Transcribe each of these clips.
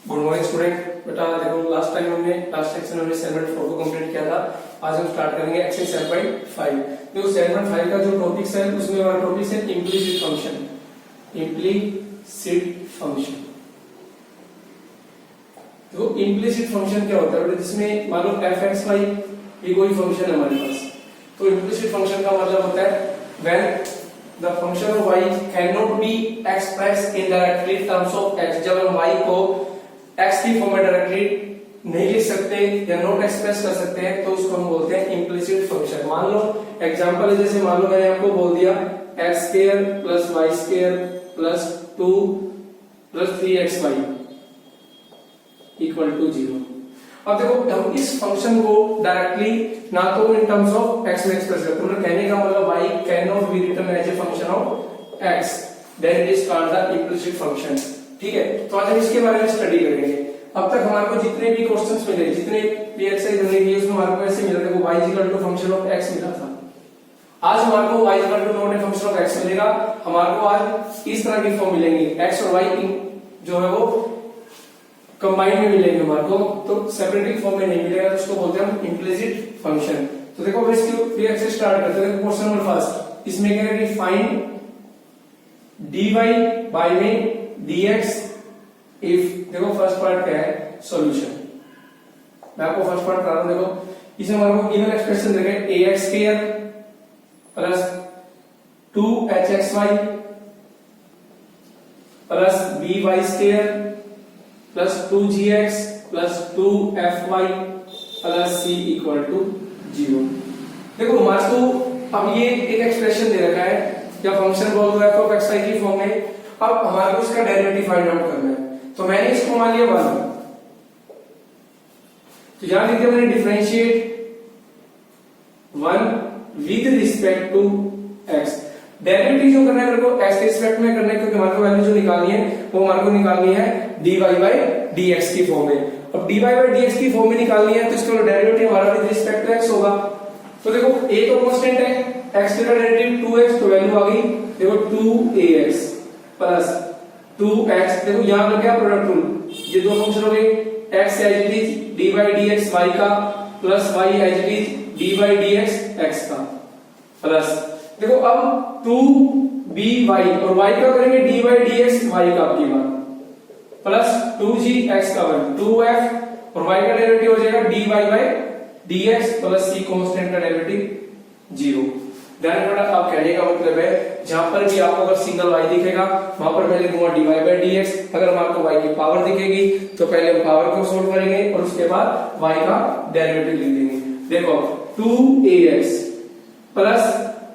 Good morning student. बेटा देखो last section में हमने 7.4 को कंप्लीट किया था। आज हम स्टार्ट करेंगे एक्सरसाइज 7.5। देखो 7.5 का जो टॉपिक है उसमें हमारा टॉपिक है इम्प्लीसिट फंक्शन। इम्प्लीसिट फंक्शन तो इम्प्लीसिट फंक्शन क्या होता है बेटा, जिसमें मान लो f(x, y) ये कोई फंक्शन है हमारे पास। तो इम्प्लीसिट फंक्शन का मतलब होता है when the function of y cannot be expressed indirectly in terms of x। जब हम y को x की फॉर्म में डायरेक्टली नहीं लिख सकते या नॉट एक्सप्रेस कर सकते हैं तो उसको हम बोलते हैं इम्प्लीसिट फंक्शन। मान लो एग्जांपल है, जैसे मान लो मैंने आपको बोल दिया x² + y² + 2 + 3xy = 0। अब देखो हम इस फंक्शन को डायरेक्टली ना तो इन टर्म्स ऑफ x में एक्सप्रेस करते हैं, कहने का मतलब y can be written as a function of x, then it is called the implicit function. ठीक है, तो आज हम इसके बारे में स्टडी करेंगे। अब तक हमारे को जितने भी क्वेश्चंस मिले, जितने भी एक्सरसाइज हमने किए, उसमें हमारे को ऐसे मिला, देखो y = फंक्शन ऑफ x मिला था। आज हमारे को y = not a function of x मिलेगा। हमारे को आज इस तरह की फॉर्म मिलेंगी, x और y जो है वो कंबाइन में मिलेंगे हमारे को, तो सेपरेटिंग फॉर्म में नहीं मिलेगा, तो उसको बोलते हैं हम इम्प्लीसिट फंक्शन। तो देखो अब इसकी रिएक्शन से स्टार्ट करते हैं। क्वेश्चन नंबर फर्स्ट, इसमें क्या है कि फाइंड dy बाय में dx इफ, देखो फर्स्ट पार्ट क्या है, सॉल्यूशन। मैं आपको फर्स्ट पार्ट करा रहा हूं। देखो इसमें हमारे को गिवन एक्सप्रेशन देंगे ax² + 2hxy + by² + 2gx + 2fy + c = 0। देखो हमारे को अब ये एक एक्सप्रेशन दे रखा है या फंक्शन बोल दो f(x, y) की फॉर्म में। अब हमारे को इसका डेरिवेटिव फाइंड आउट करना है, तो मैंने इसको मान लिया 1। तो यहां लिख दिया मैंने differentiate 1 with respect to x। Derivative जो करना है मेरे को x के रिस्पेक्ट में करना है, क्योंकि हमारे को वैल्यू जो निकालनी है वो हमारे को निकालनी है dy/dx की फॉर्म में। अब dy/dx की फॉर्म में निकालनी है तो इसका डेरिवेटिव हमारा विद रिस्पेक्ट टू x होगा। तो देखो a तो कांस्टेंट है, x का डेरिवेटिव 2x, तो वैल्यू आ गई देखो 2ax + 2x। देखो यहां पर क्या प्रोडक्ट रूल, ये दो फंक्शन हो गए, x as it is dy/dx y का plus y as it is dy/dx x का प्लस, देखो अब 2by और y का करेंगे dy/dx y का आपकी बात प्लस 2gx का 2f और y का डेरिवेटिव हो जाएगा dy/dx प्लस c कांस्टेंट का डेरिवेटिव 0। ध्यान रखना, अब कहने का मतलब है जहां पर भी आपको अगर सिंगल y दिखेगा वहां पर मैं लिखूंगा dy/dx। अगर हमारे को y की पावर दिखेगी तो पहले हम पावर को सोल्व करेंगे और उसके बाद y का डेरिवेटिव लिख देंगे। देखो 2ax +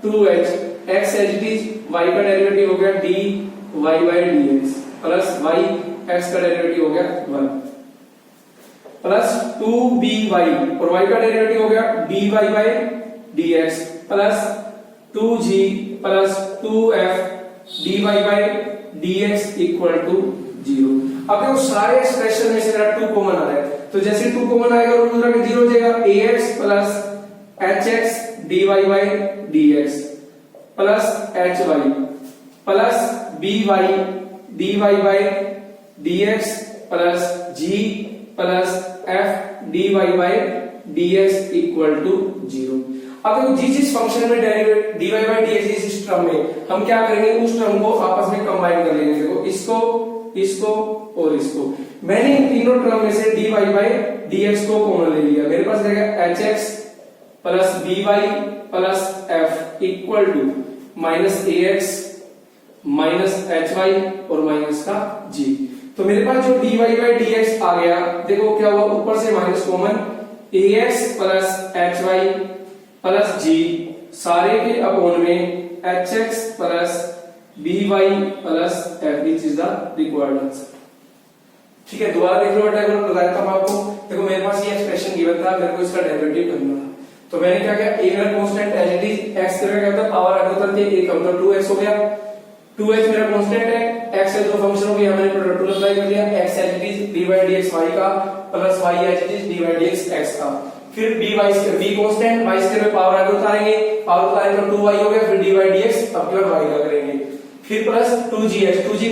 2h, x as it is y का डेरिवेटिव हो गया dy/dx प्लस y x का डेरिवेटिव हो गया 1 प्लस 2by और y का डेरिवेटिव हो गया dy/dx plus 2g plus 2f dy/dx = 0। अब देखो सारे एक्सप्रेशन में से 2 कॉमन आ रहा है, तो जैसे 2 कॉमन आएगा और दूसरा में 0 हो जाएगा। ax + hx dy/dx plus hy plus by dy/dx plus g plus f dy/dx = 0। अब देखो जिस फंक्शन में डेरिवेटिव dy/dx इस टर्म में हम क्या करेंगे, उस टर्म को आपस में कंबाइन कर लेंगे। देखो इसको और इसको, मैंने इन तीनों टर्म में से dy/dx को कॉमन ले लिया। मेरे पास रहेगा hx plus by plus f = -ax minus hy और माइनस का g। तो मेरे पास जो dy/dx आ गया, देखो क्या हुआ, ऊपर से minus common, ax plus hy plus g सारे के अपॉन में hx plus by plus f, which is the required answer. ठीक है, दोबारा देख लो बेटा, अगर बताया था मैं आपको। देखो मेरे पास ये एक्सप्रेशन गिवन था, मेरे को इसका डेरिवेटिव करना था, तो मैंने क्या किया, a मेरा constant as it is, x का क्या होता है पावर आगे उतरती है, 1 कम तो 2x हो गया, 2h मेरा कांस्टेंट है, x से दो फंक्शन हो गए, हमने प्रोडक्ट रूल अप्लाई कर दिया, x as it is dy/dx y का plus y as it is dy/dx x का, फिर b कांस्टेंट, y² में पावर आगे उतारेंगे, पावर उतारेंगे तो 2y हो गया, फिर dy/dx अब केवल y का करेंगे, फिर प्लस 2g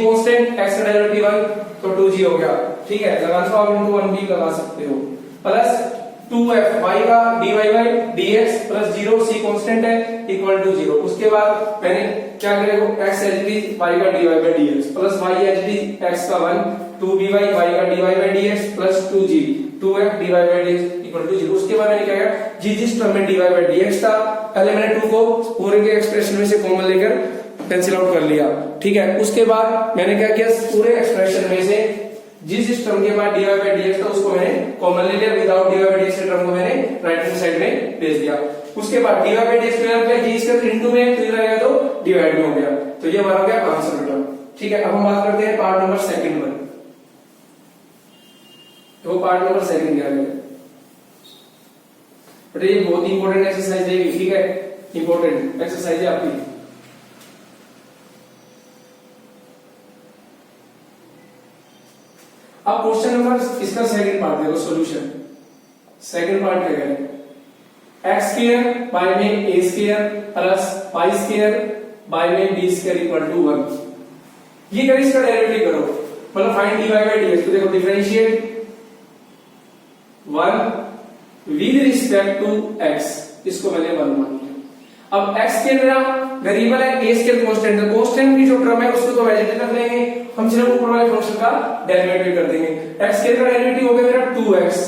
कांस्टेंट, x का डेरिवेटिव 1 तो 2g हो गया, ठीक है, लगाना तो आप इनटू 1 भी लगा सकते हो, प्लस 2f y का dy by dx plus 0 c constant है इक्वल टू 0। उसके बाद मैंने क्या करेगा x एच डी y का dy by dx plus y H D x का 1 2by y का dy by dx plus 2g 2f dy by dx equal to 0। उसके बाद मैंने क्या किया, जिस टर्म में dy बाई dx था पहले मैंने 2 को पूरे के एक्सप्रेशन में से कॉमन लेकर कैंसिल आउट कर लिया, ठीक है। उसके बाद मैंने क्या किया, पूरे एक्सप्रेशन में से जिस टर्म के बाद dy बाई dx था उसको मैंने कॉमन ले लिया, विदाउट dy बाई dx के टर्म को मैंने राइट हैंड साइड में भेज दिया। उसके बाद dy बाई dx में क्या जी इसका इनटू में तो इधर आएगा तो डिवाइड में हो गया, तो ये हमारा क्या आंसर रिटर्न, ठीक है। अब हम बात करते हैं पार्ट नंबर सेकंड पर। तो पार्ट नंबर सेकंड क्या है बेटा, ये बहुत ही इंपॉर्टेंट एक्सरसाइज है, ठीक है, इंपॉर्टेंट एक्सरसाइज है आपकी। अब क्वेश्चन नंबर इसका सेकंड पार्ट देखो, सॉल्यूशन सेकंड पार्ट क्या है, x स्क्वायर बाय में a square plus y square by में b स्क्वायर इक्वल टू 1। ये करें, इसका डेरिवेटिव करो, मतलब फाइंड dy बाय dx। तो देखो differentiate 1 with respect to x, इसको मैंने 1 मान लिया। अब x के मेरा वेरिएबल है, a स्क्वायर कांस्टेंट है, कांस्टेंट की जो टर्म है उसको तो वैल्यू रख लेंगे, हम सिर्फ ऊपर वाले फंक्शन का डेरिवेटिव कर देंगे। x स्क्वायर का डेरिवेटिव हो गया मेरा 2x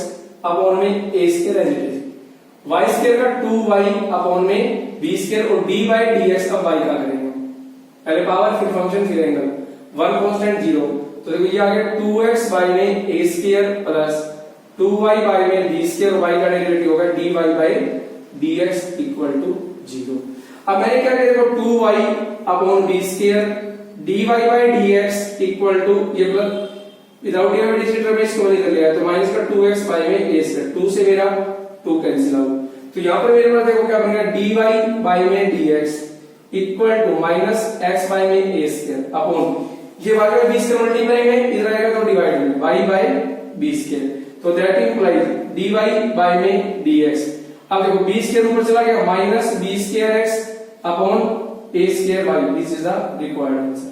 अपॉन में a square as it is, y square का 2y अपॉन में b स्क्वायर और d बाय dx अब y का करेंगे, पहले पावर फिर फंक्शन फिर एंगल, 1 कांस्टेंट 0। तो देखो ये आ गया 2x बाय में a square plus 2y by में b स्क्वायर, y का डेरिवेटिव होगा dy by dx equal to 0। अब मैंने क्या किया, देखो 2y upon b square dy by dx equal to, ये मतलब without dy by dx term इसको मैंने कर लिया, तो माइनस का 2x बाय में a स्क्वायर, 2 से मेरा 2 कैंसिल आउट। तो यहां पर मेरे पास देखो क्या बनेगा, dy बाय में dx equal to minus x by में a स्क्वायर अपॉन ये y by b square multiply में इधर आएगा तो डिवाइड में y बाय b स्क्वायर, तो दैट इंप्लाइज dy बाय में dx। अब देखो b स्क्वायर ऊपर चला गया, minus b square x upon a स्क्वायर y, this is the required answer.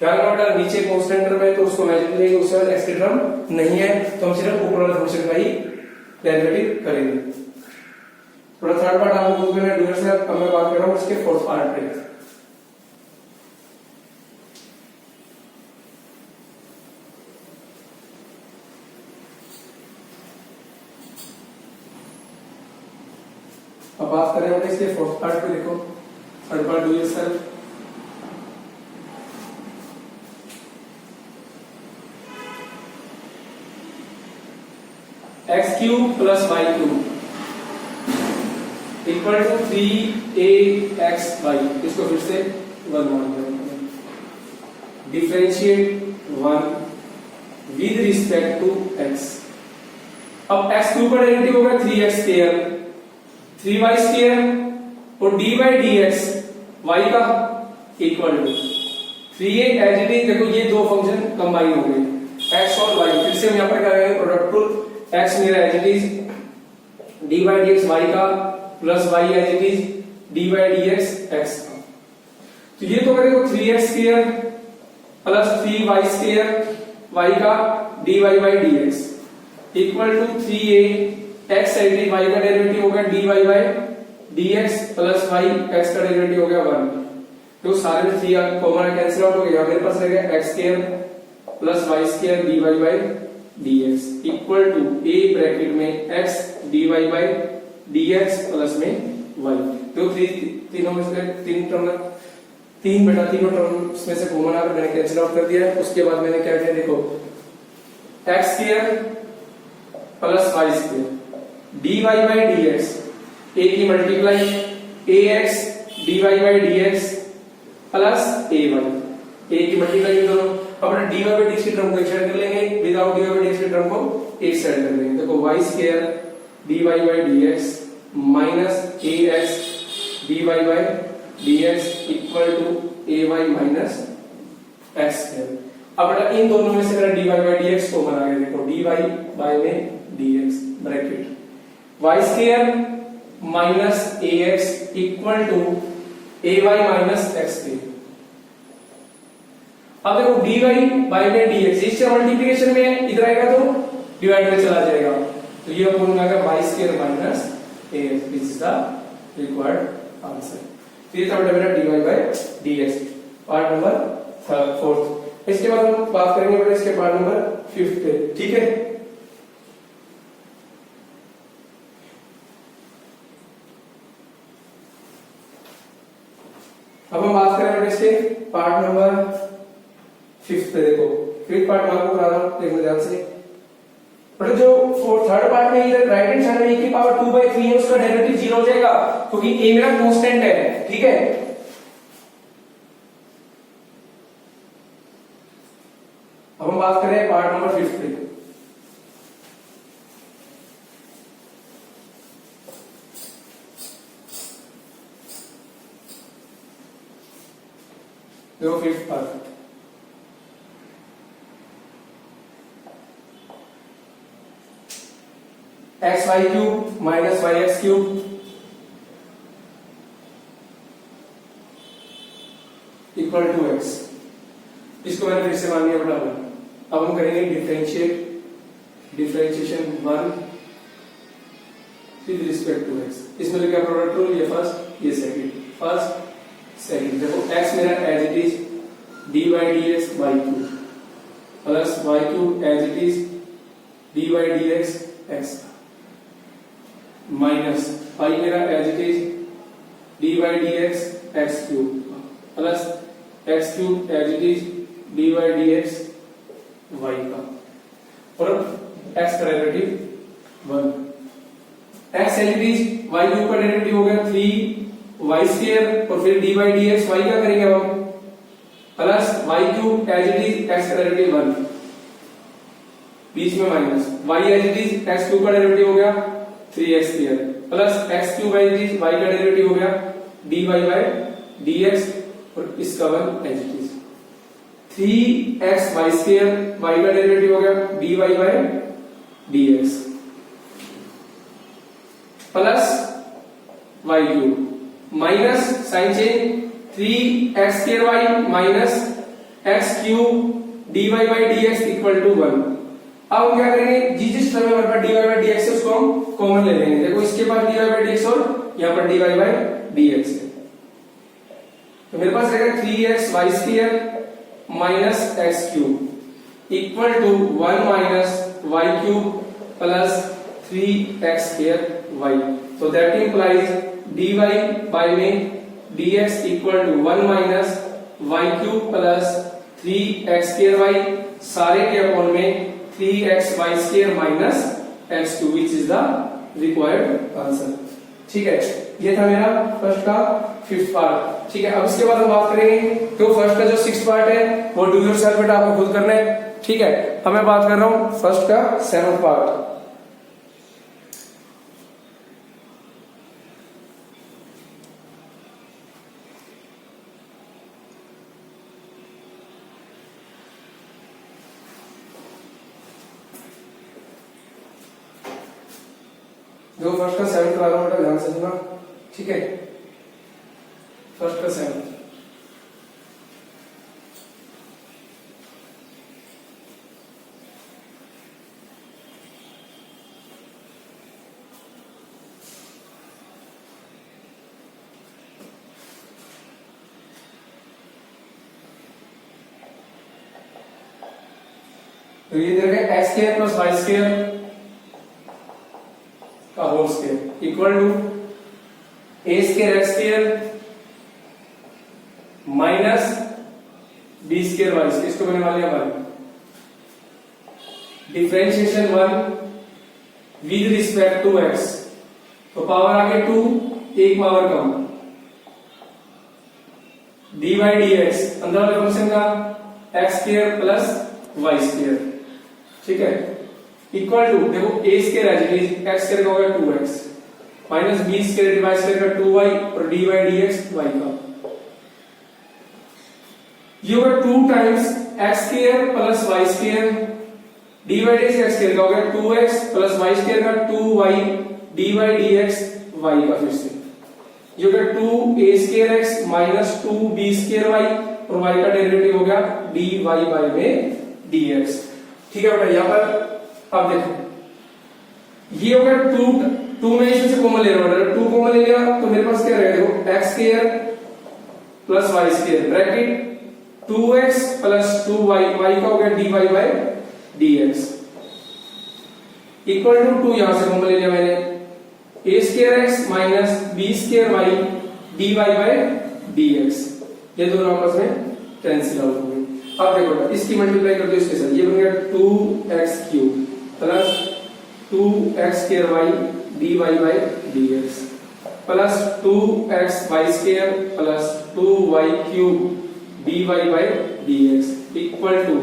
ध्यान रखना नीचे कांस्टेंट टर्म है तो उसको इमेजिन करेंगे, उसके बाद x की टर्म नहीं है तो हम सिर्फ ऊपर वाले फंक्शन का ही डेरिवेटिव करेंगे। थोड़ा थर्ड पार्ट आप लोगों ने डूअर से, अब मैं बात कर रहा हूं उसके फोर्थ पार्ट पे। अब बात करें हम इसके फोर्थ पार्ट पे, देखो third part do yourself. X cube plus Y cube equal to 3ax y, इसको फिर से 1 मान लिया। Differentiate 1 with respect to x। अब x क्यूब का डेरिवेटिव होगा 3x स्क्वायर 3y स्क्वायर और d बाई dx y का equal to 3a as it is. देखो ये दो फंक्शन कंबाइन हो गए, x और y। फिर से हम यहां पर क्या करेंगे, प्रोडक्ट रूल, x मेरा as it is d by dx y का plus y as it is d by dx x का। तो ये तो करेंगे 3x square plus 3y square y का dy by dx equal to 3a x as it y का derivative हो गया dy by dx plus y x का डेरिवेटिव हो गया 1। तो सारे में 3 कॉमन कैंसिल आउट हो गया, मेरे पास रह गया x square plus y square dy by dx equal to a bracket में x dy by dx plus में y। तो तीनों में से तीन तीनों टर्म्स में से कॉमन आकर मैंने कैंसिल आउट कर दिया है। उसके बाद मैंने क्या किया, देखो x square plus y square dy by dx, a की multiply ax dy by dx plus ay, a की मल्टीप्लाई दोनों अपने dy बाई dx की टर्म को एक साइड कर लेंगे, विदाउट dy बाई dx की टर्म को एक साइड कर लेंगे। देखो y square dy by dx minus ax dy by dx equal to ay minus x square. अब बेटा इन दोनों में से मेरा dy बाई dx कॉमन आ गया, देखो dy बाई में dx bracket y square minus ax equal to ay minus x square. अब देखो dy बाई में dx इससे मल्टीप्लिकेशन में है, इधर आएगा तो डिवाइड में चला जाएगा, तो ये अपन आ गया y square minus ax, this is the required answer. तो ये था मेरा dy by dx part number 4। इसके बाद हम बात करेंगे बेटा इसके पार्ट नंबर 5 पे, ठीक है। अब हम बात करें बेटा इसके पार्ट नंबर 5 पे। देखो 5th पार्ट में आपको करा रहा हूं, देखो ध्यान से। बट जो थर्ड पार्ट में इधर राइट हैंड साइड में e की पावर 2/3 है, उसका डेरिवेटिव 0 हो जाएगा क्योंकि a मेरा कांस्टेंट है, ठीक है। अब हम बात करें पार्ट नंबर 5 पे। देखो 5th part, x Y cube minus y x cube equal to x. इसको मैंने फिर से मान लिया बेटा। अब हम करेंगे differentiation 1 with respect to X. इसमें तो क्या प्रोडक्ट रूल, ये फर्स्ट ये सेकंड, फर्स्ट सेकंड। देखो एक्स मेरा as it is D by D x Y cube plus Y cube as it is D by D x X minus Y मेरा as it is D by D x X cube plus x cube as it is D by D x Y का, और x का derivative 1। X as it is y cube का derivative हो गया 3 y square, और फिर D by D x Y का करेंगे हम, plus Y cube as it is x का डेरिवेटिव 1, बीच में minus y as it is x cube का डेरिवेटिव हो गया 3x square, plus x cube as it is y का डेरिवेटिव हो गया dy बाई dx, और इसका 1 as it is 3x y square, y का डेरिवेटिव हो गया dy by dx plus Y cube minus sign change 3x square y minus x cube dy by dx equal to 1। अब हम क्या करेंगे, जिस टर्म में हमारे पास dy बाई dx है उसको हम कॉमन ले लेंगे। देखो इसके पास dy बाई dx और यहाँ पर dy बाई dx है, तो मेरे पास रहेगा 3x y square minus x cube equal to 1 minus y cube plus 3x square y. तो दैट इंप्लाइज dy बाई में dx equal to 1 minus y cube plus 3x square y, सारे के upon में 3x y square minus x cube, which is the required answer. ठीक है, ये था मेरा फर्स्ट का 5th पार्ट। ठीक है, अब इसके बाद हम बात करेंगे तो फर्स्ट का जो 6th पार्ट है वो डू योरसेल्फ बेटा आपको खुद करना है। ठीक है, अब मैं बात कर रहा हूं फर्स्ट का 7th पार्ट। जो फर्स्ट का 7th करा रहा हूं बेटा, ध्यान से सुनना। ठीक है, फर्स्ट का 7th तो ये दे रखा है X square plus Y square का whole square equal to A square X square minus B square Y square, इसको मैंने मान लिया 1। Differentiation 1 with respect to X, तो पावर आगे 2, एक पावर कम, डी बाई डी एक्स अंदर वाले फंक्शन का x square plus Y square. ठीक है, इक्वल टू देखो A square as it is X square का होगा 2x minus B square divide square का 2y और D by D x Y का, ये होगा 2 times x square plus Y square, d by D x square का हो गया 2x प्लस वाई स्क्वायर का 2y d by D x Y का, फिर से ये होगा 2a square x minus 2b square y और y का डेरिवेटिव हो गया dy बाय में dx। ठीक है बेटा, यहाँ पर आप देखो ये हो गया 2 में इसमें से कॉमन ले रहा हूं, 2 कॉमन ले लिया तो मेरे पास क्या रहेगा, देखो x square plus y square bracket 2x plus 2y, y का हो गया dy by dx equal to 2 यहां से कॉमन ले लिया मैंने, a square x minus b square y dy by dx, ये दोनों आपस में कैंसिल आउट हो गए। अब देखो इसकी मल्टीप्लाई कर दो इसके साथ, ये बन गया 2x cube plus 2x square y dy by dx plus 2x y square plus 2y cube dy by dx equal to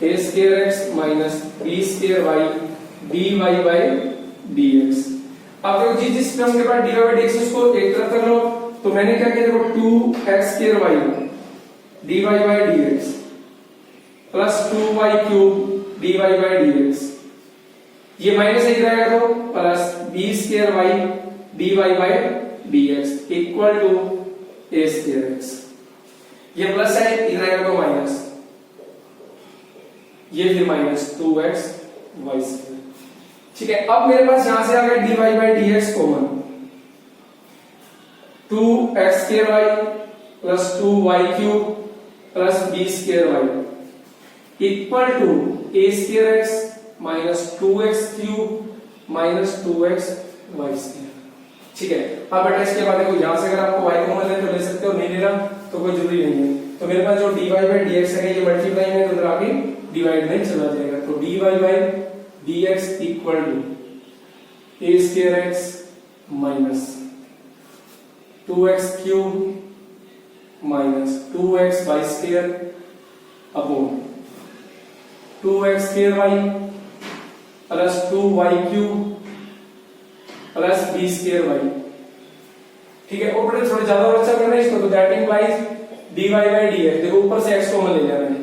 a square x minus b square y dy by dx। अब देखो जिस term के बाद dy by dx उसको एक तरफ कर लो, तो मैंने क्या किया, देखो 2x square y dy by dx plus 2y cube dy by dx, ये माइनस एक रहेगा तो plus b square y dy by dx equal to a square x, ये प्लस है इधर आएगा तो माइनस, ये फिर माइनस 2x y स्क्वायर। ठीक है, अब मेरे पास यहां से आ गया dy by dx common, 2x square y plus 2y cube plus b square y equal to a square x minus 2x cube minus 2x y square. ठीक है, अब बेटा इसके बाद देखो यहां से अगर आपको y कॉमन ले तो ले सकते हो, नहीं लेना तो कोई जरूरी नहीं है। तो मेरे पास जो dy बाय dx है ये मल्टीप्लाई में उधर आके डिवाइड में चला जाएगा, तो dy by dx equal to a square x minus 2x cube minus 2x y square upon 2x square y plus 2y cube plus b square y। ठीक है, और बेटा थोड़ा ज्यादा और अच्छा करना है इसको, तो that implies dy by dx, देखो ऊपर से x कॉमन ले जाना है,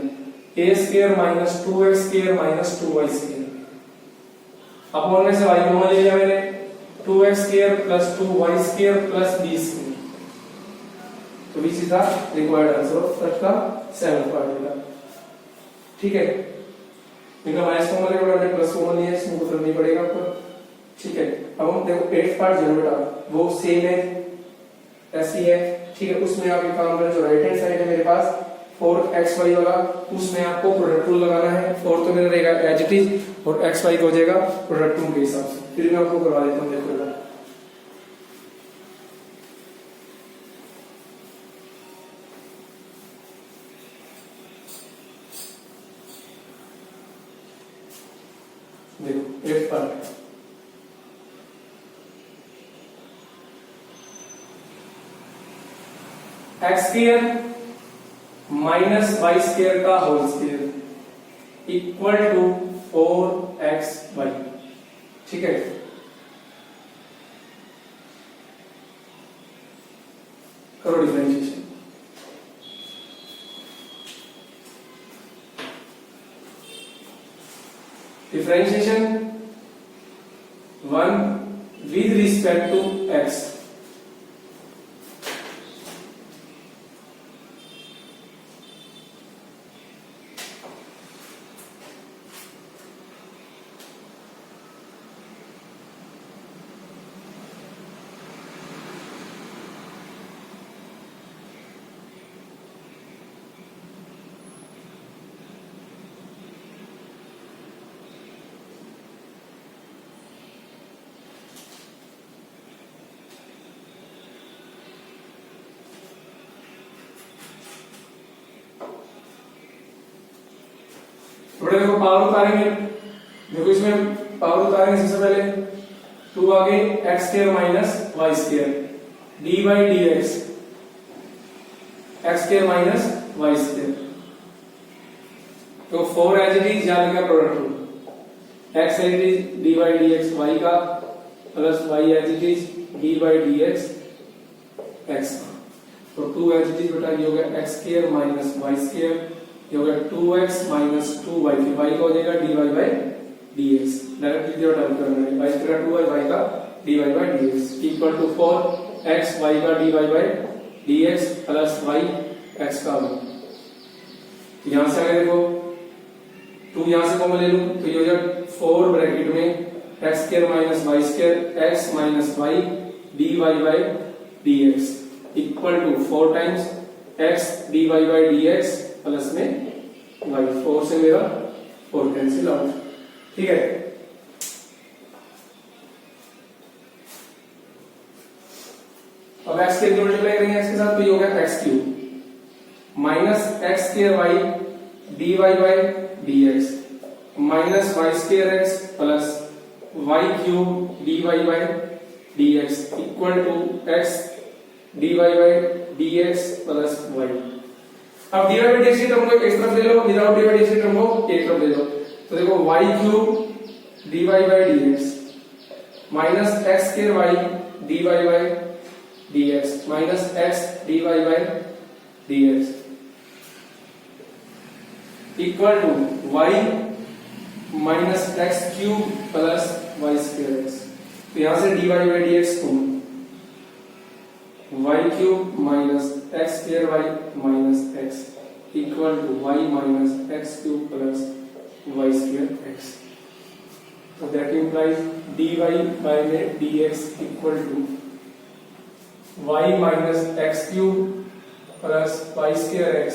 a square minus 2x square minus 2y square upon में से y कॉमन ले लिया मैंने, 2x square plus 2y square plus b square. तो this is the required answer of first का 7th पार्ट। ठीक है, इनका माइनस कॉमन लेकर हमने प्लस कॉमन लिया, इसमें कुछ करना नहीं पड़ेगा आपको। ठीक है, अब हम देखो 8th पार्ट जो बेटा वो सेम है, ऐसी है। ठीक है, उसमें आप एक काम करें, जो राइट हैंड साइड है मेरे पास 4xy वाला, उसमें आपको प्रोडक्ट रूल लगाना है, 4 तो मेरा रहेगा एज इट इज और xy का हो जाएगा प्रोडक्ट रूल के हिसाब से। फिर मैं आपको करवा देता हूं, देखो देखो 8th part x square minus y square का whole square equal to 4xy। ठीक है, करो differentiation. Differentiation 1 with respect to x। देखो पावर उतारेंगे, देखो इसमें पावर उतारेंगे सबसे पहले 2 आगे x square minus y square d by D x, x square minus y square, तो 4 एज इट इज यहाँ लिखा product rule, x as it is D by D x y का plus y as it is D by D x x का, तो 2 as it is बेटा ये हो गया x square minus y square, ये हो गया 2x माइनस 2y, फिर y का हो जाएगा dy बाई dx, डायरेक्टली जो टाइप करना है y स्क्वायर 2y, y का dy by dx equal to 4x y का dy by dx plus y x का तो यहां से आगे देखो 2 यहां से कॉमन ले लूं तो ये हो जाएगा 4 ब्रैकेट में x square minus y square x minus y dy by dx equal to 4 times x dy by dx plus में y। 4 से मेरा 4 कैंसिल आउट। ठीक है, अब x के मल्टीप्लाई करेंगे x के साथ तो ये हो गया x cube minus x square y dy by dx minus y square x plus y cube dy by dx equal to x dy by dx plus y। अब dy बाय dx की term को एक तरफ ले लो, without dy by dx की term को एक तरफ ले लो, तो देखो y cube dy by dx minus x square y dy by dx minus x dy by dx equal to y minus x cube plus y square x। तो यहां से dy बाय dx को y क्यूब minus x square y minus x equal to y minus x cube plus y square x। तो that implies dy by dx equal to y minus x cube plus y square x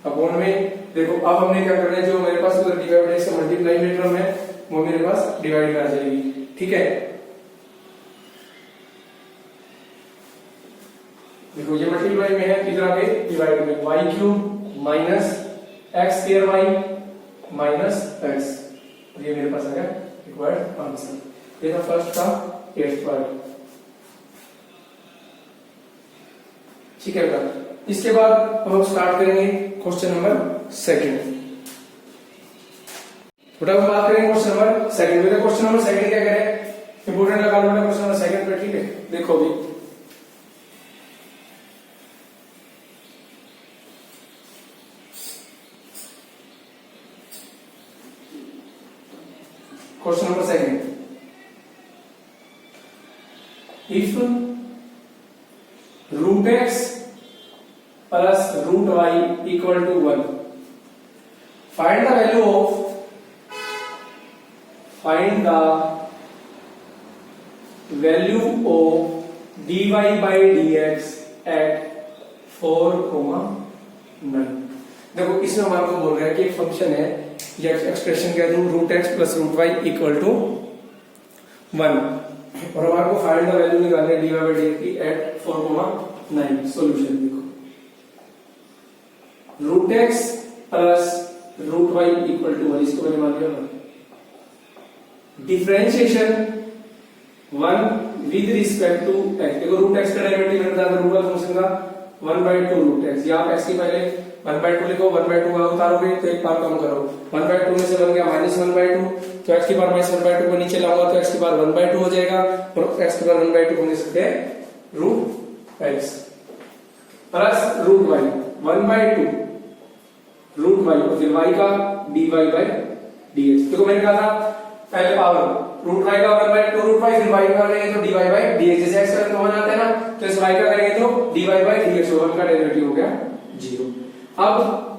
upon में देखो अब हमने क्या करना है, जो मेरे पास उधर डिवाइड बाय से मल्टीप्लाई में टर्म है वो मेरे पास डिवाइड में आ जाएगी। ठीक है, देखो ये मल्टीप्लाई में है, इधर आके डिवाइड में y क्यूब minus x square y minus x, ये मेरे पास आ गया रिक्वायर्ड आंसर। ये था फर्स्ट का 8th पार्ट। ठीक है बेटा, इसके बाद हम स्टार्ट करेंगे क्वेश्चन नंबर 2। बेटा हम बात करेंगे क्वेश्चन नंबर 2। बेटा क्वेश्चन नंबर 2 क्या कह रहे हैं, इंपोर्टेंट लगा लो बेटा क्वेश्चन नंबर 2 पे। ठीक है, देखो भी question number 2, if root x plus root y equal to 1, find the value of dy by dx at 4,9। देखो इसमें हमारे को बोल रहा है कि एक फंक्शन है या एक्सप्रेशन कह दूं root x plus root y equal to 1 और हमारे को फाइंड द वैल्यू निकालनी है dy by dx की एट 4,9। सॉल्यूशन देखो root x plus root y equal to 1, इसको मैंने मान लिया differentiation 1 with respect to x। देखो रूट x का डेरिवेटिव निकलता है रूट वाला फंक्शन का 1/2 रूट x। यहां x की पहले 1/2 लिखो, 1/2 का उतारोगे तो एक बार कम करो, 1/2 में से बन गया -1/2, तो x की पावर -1/2 को नीचे लाऊंगा तो x की पावर 1/2 हो जाएगा और x की पावर 1/2 को लिख सकते हैं root x plus root y 1/2 root y और फिर y का dy बाय dx। देखो मैंने कहा था पहले पावर रूट y का 1/2 रूट y, फिर y का करेंगे तो dy बाय dx। जैसे x का कॉमन आता है ना तो इस y का करेंगे तो dy बाय dx, 1 का डेरिवेटिव हो गया 0। अब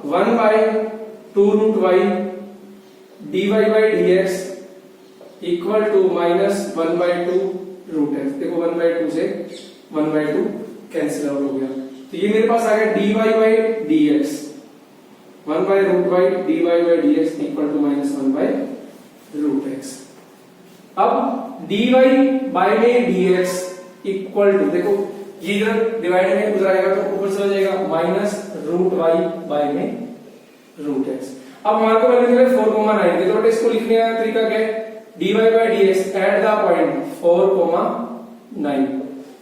1/2 root y dy by dx equal to -1/2 root x। देखो 1/2 से 1/2 कैंसिल आउट हो गया, तो ये मेरे पास आ गया dy by dx 1/√y dy by dx equal to -1/√x। अब dy बाय में dx इक्वल टू, देखो ये इधर डिवाइड में उधर आएगा तो ऊपर चला जाएगा -√y बाय में √x। अब हमारे को वैल्यू मिला 4,9 की, तो बेटा इसको लिखने का तरीका क्या है, dy by dx at the point 4,9।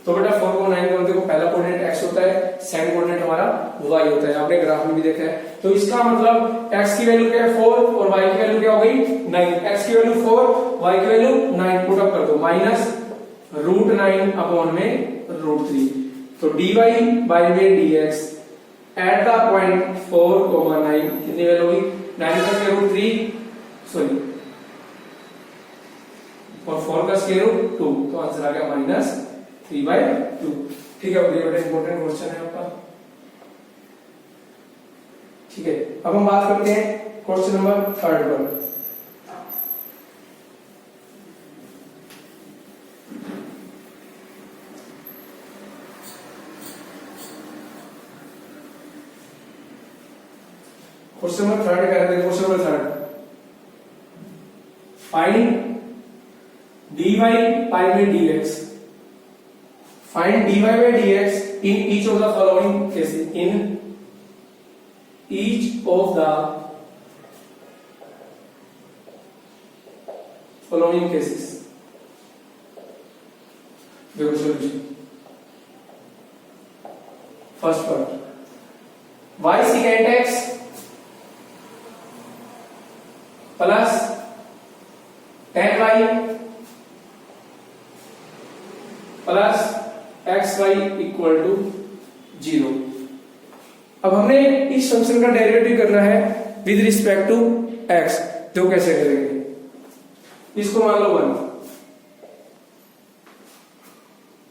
तो बेटा 4,9 का देखो पहला कोऑर्डिनेट x होता है, सेकंड कोऑर्डिनेट हमारा y होता है, आपने ग्राफ में भी देखा है। तो इसका मतलब x की वैल्यू क्या है 4 और y की वैल्यू क्या हो गई 9। x की वैल्यू 4, y की वैल्यू 9 पुट अप कर दो -√9 अपॉन में √3। तो dy बाय में dx एट द पॉइंट 4,9 कितनी वैल्यू होगी 9 का स्क्वायर रूट 3 सॉरी और 4 का स्क्वायर रूट 2, तो आंसर आ गया -3/2। ठीक है, ये बड़ा इंपॉर्टेंट क्वेश्चन है आपका। ठीक है, अब हम बात करते हैं क्वेश्चन नंबर 3 पर। क्वेश्चन नंबर 3 कह रहे हैं, question number 3 find dy by dx, find dy by dx in each of the following cases, in each of the following cases। देखो सॉल्यूशन, first part y secant x plus tan y plus x y equal to 0। अब हमने इस function का derivative करना है with respect to X. तो कैसे करेंगे, इसको मान लो 1,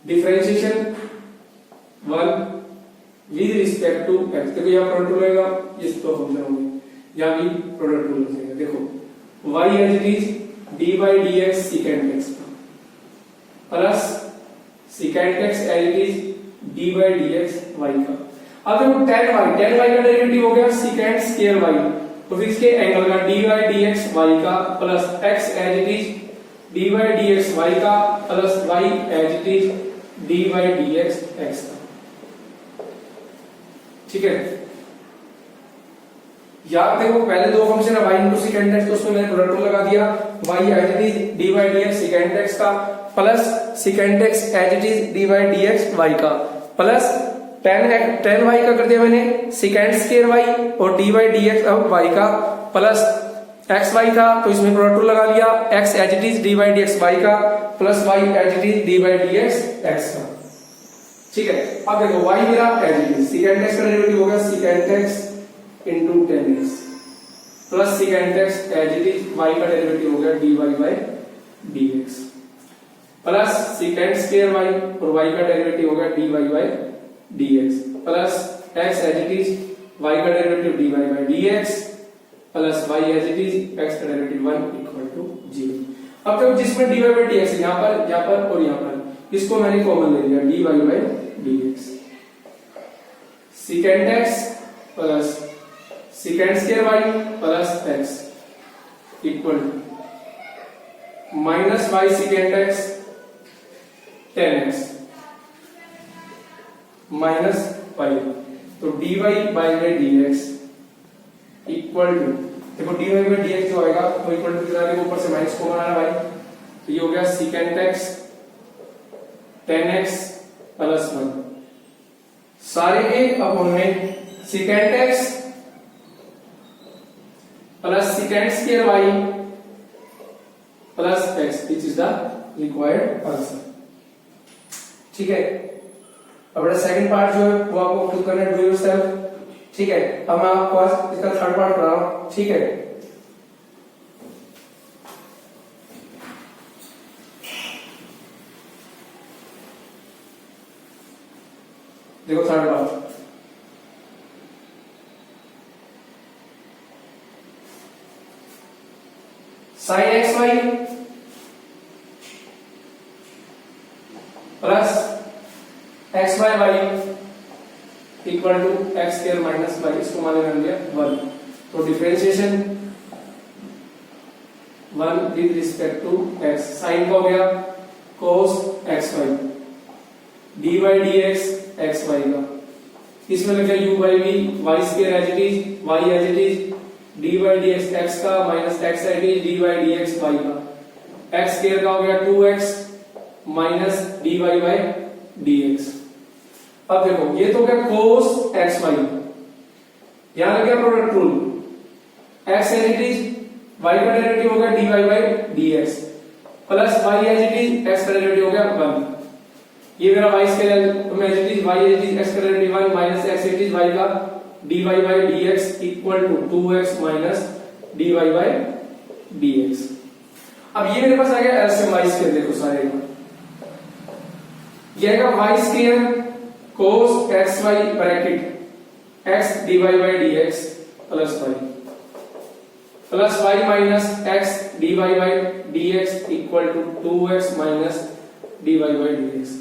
differentiation 1 with respect to x. देखो यहाँ प्रोडक्ट रूल रहेगा, इसको फंक्शन होंगे, यहाँ भी प्रोडक्ट रूल रहेगा। देखो y as it is D by D x secant x plus secant x as it is D by D x Y का। अब देखो tan y का डेरिवेटिव हो गया सिकेंड स्क्वायर वाई, तो फिर इसके एंगल का D by D x Y का plus x as it is D by D x Y का plus y as it is D by D x x का। ठीक है, याद देखो पहले दो फंक्शन है y इंटू सिकेंड एक्स, तो उसमें मैंने प्रोडक्ट रूल लगा दिया, y as it is D by D x secant x का plus secant x as it is D by D x Y का प्लस tan वाई का कर दिया मैंने सिकेंड स्क्वायर वाई और D by D x Y का plus x Y था, तो इसमें प्रोडक्ट रूल लगा लिया, x as it is D by D x Y का plus y as it is D by D x x का। ठीक है, अब देखो y मेरा as it is secant x का डेरिवेटिव हो गया secant x into tan x plus secant x as it is y का डेरिवेटिव हो गया d y by D x plus secant square Y और y का डेरिवेटिव हो गया dy by dx plus x as it is y का derivative dy by dx plus y as it is x का derivative 1 equal to 0। अब देखो जिसमें dy by dx यहाँ पर और यहाँ पर, इसको मैंने कॉमन ले लिया dy by dx secant x plus secant square y plus x equal to minus y secant x tan x minus y, तो dy by dx equal to, देखो dy बाई dx जो आएगा वो इक्वल टू कितना आएगा, ऊपर से minus को बनाना भाई, तो ये हो गया secant x tan x plus 1 सारे के अब हमें secant x plus secant square y plus x, which is the required answer. ठीक है, अब सेकंड पार्ट जो है वो आपको खुद करना है, डू योरसेल्फ। ठीक है, अब मैं आपको आज इसका थर्ड पार्ट पढ़ा रहा हूं। ठीक है, देखो third part, sine x y plus x y y equal to x square minus y, इसको मान लिया 1, तो differentiation 1 with respect to x, sine का हो गया cos x y d by D x x Y का, इसमें लग गया u by v y square as it is y as it is D by D x x का minus x as it is D by D x Y का, x square का हो गया 2x minus d y by D x. अब देखो ये तो क्या cos एक्स वाई, यहां लग गया product rule, x as it is y का डेरिवेटिव हो गया dy by dx plus y as it is x का डेरिवेटिव हो गया 1, ये मेरा y square as it is y as it is x का derivative 1 minus x as it is y का dy by dx equal to 2x minus dy by dx। अब ये मेरे पास आ गया एलसीएम y स्क्वायर, देखो सारे का ये आएगा y square cos xy bracket x dy by dx plus y minus x d y by D x equal to 2x minus d y by D x.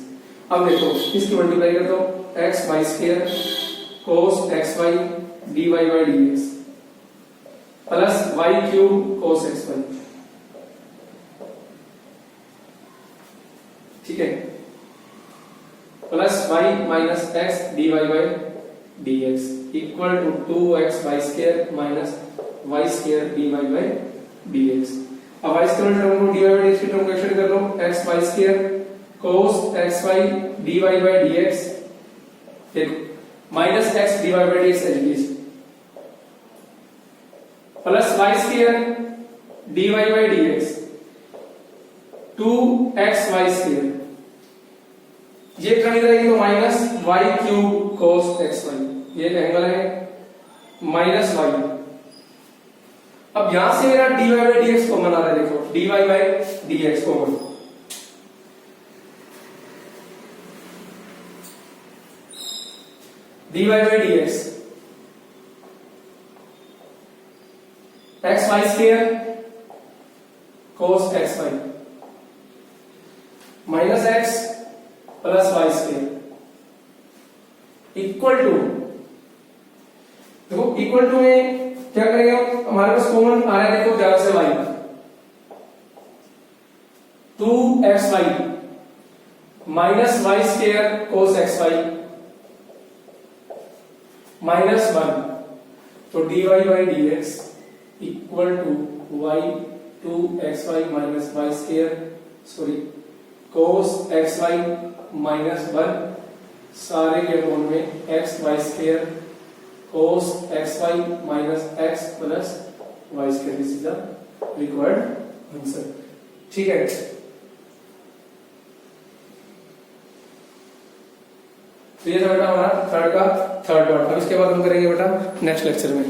अब देखो इसकी मल्टीप्लाई कर दो, x y square cos x y d y by D x plus Y cube cos x y. ठीक है, plus y minus x d y by D x equal to 2x y square minus y square d y by D x. अब y square term को d y by D x की term को extend कर लो, x y square cos x y d y by D x, देखो minus x d y by D x as it is plus Y square d y by D x 2x y square, ये term इधर आएगी तो minus y cube cos x y, ये angle है minus y. अब यहां से मेरा d y by D x common आ रहा है, देखो d y by D x common, d y by D x x y square cos x y minus x plus Y square equal to, देखो equal to में क्या करेंगे हमारे पास common आ रहा है, देखो ज्यादा से y 2x y minus y square cos x y minus 1, तो d y by D x equal to y 2x y minus y square sorry cos x y minus 1 सारे के टर्म में x y square cos x y minus x plus Y square, this is the required answer. ठीक है, तो ये था बेटा हमारा थर्ड का थर्ड पार्ट। अब इसके बाद हम करेंगे बेटा नेक्स्ट लेक्चर में।